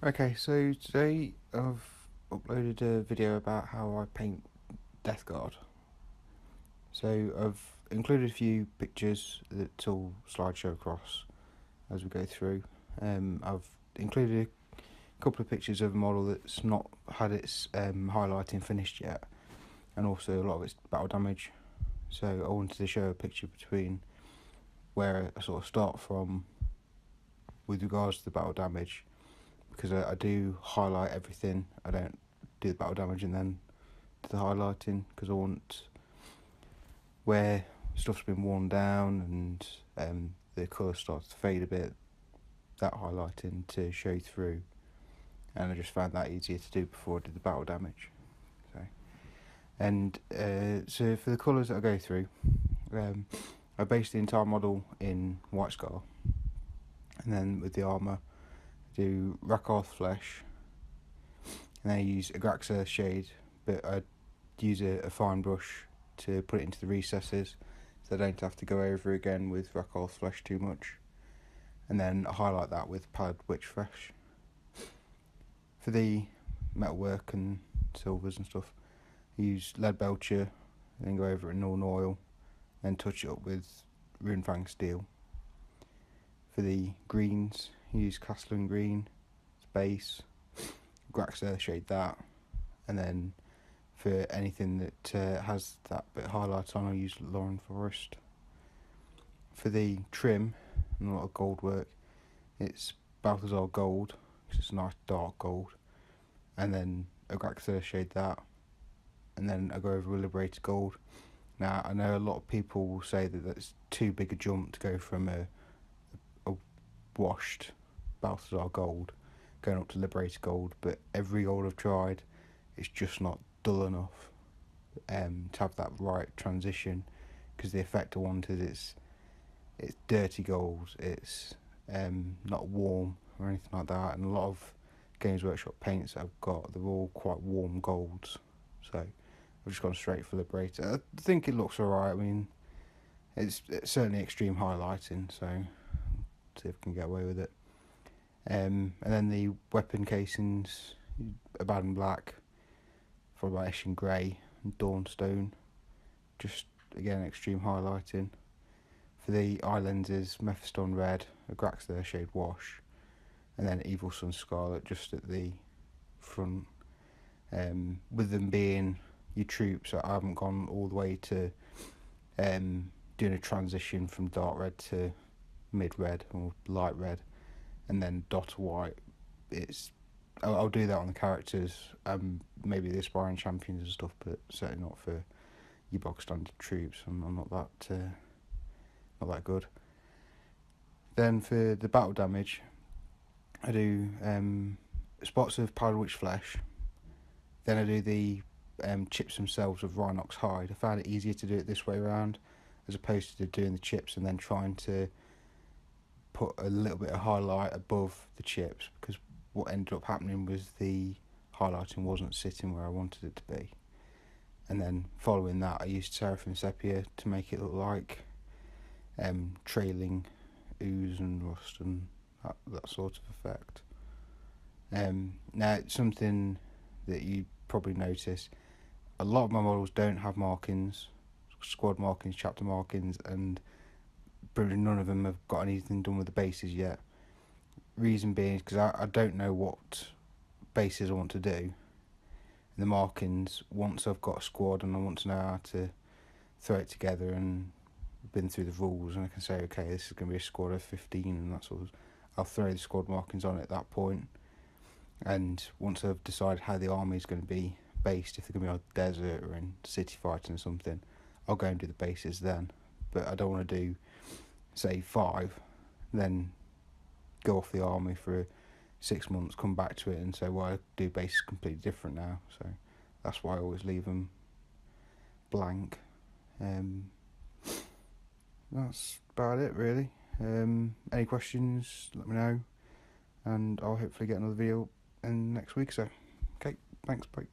Okay, so today I've uploaded a video about how I paint Death Gard. So I've included a few pictures that all slideshow across as we go through. I've included a couple of pictures of a model that's not had its highlighting finished yet, and also a lot of its battle damage. So I wanted to show a picture between where I sort of start from with regards to the battle damage, because I do highlight everything. I don't do the battle damage and then do the highlighting, because I want where stuff's been worn down and the colour starts to fade a bit, that highlighting to show through. And I just found that easier to do before I did the battle damage. So for the colours that I go through, I based the entire model in White Scar, and then with the armour I do Rakarth Flesh, and then I use Agraxa Shade, but I use a fine brush to put it into the recesses, so I don't have to go over again with Rakarth Flesh too much, and then I highlight that with Pallid Witch Flesh. For the metalwork and silvers and stuff, I use Lead Belcher, then go over it in Northern Oil, then touch it up with Runefang Steel. For the greens, I use Castellan Green, Space, Graxa Shade that, and then for anything that has that bit of highlight on, I'll use Lauren Forest. For the trim and a lot of gold work, it's Balthazar Gold, which is a nice dark gold, and then Agraxa Shade that, and then I go over with Liberated Gold. Now, I know a lot of people will say that that's too big a jump to go from a washed Balthazar Gold going up to Liberated Gold, but every gold I've tried, it's just not dull enough to have that right transition, because the effect I wanted, it's dirty gold, it's not warm or anything like that, and a lot of Games Workshop paints that I've got, they're all quite warm golds, so I've just gone straight for Liberated. I think it looks alright. I mean, it's certainly extreme highlighting, so see if I can get away with it. And then the weapon casings, Abaddon Black, followed by Eshin Grey and Dawnstone, just again extreme highlighting. For the eye lenses, Mephiston Red, Agraxa Shade Wash, and then Evil Sun Scarlet just at the front. With them being your troops, I haven't gone all the way to doing a transition from dark red to mid red or light red, and then dot white. I'll do that on the characters, maybe the aspiring champions and stuff, but certainly not for your bog standard troops. I'm not that good. Then for the battle damage, I do spots of Pallid Witch Flesh. Then I do the chips themselves of Rhinox Hide. I found it easier to do it this way around, as opposed to doing the chips and then trying to put a little bit of highlight above the chips, because what ended up happening was the highlighting wasn't sitting where I wanted it to be. And then following that, I used Seraphim Sepia to make it look like trailing ooze and rust and that sort of effect. Now, something that you probably notice, a lot of my models don't have markings, squad markings, chapter markings, and probably none of them have got anything done with the bases yet. Reason being is because I don't know what bases I want to do. And the markings, once I've got a squad and I want to know how to throw it together and been through the rules, and I can say, okay, this is going to be a squad of 15 and that sort of, I'll throw the squad markings on at that point. And once I've decided how the army is going to be based, if they're going to be on a desert or in city fighting or something, I'll go and do the bases then. But I don't want to do, say, 5, then go off the army for 6 months, come back to it and say, well, I do bases completely different now. So that's why I always leave them blank. That's about it, really. Any questions, let me know, and I'll hopefully get another video in next week. So, okay, thanks, bye.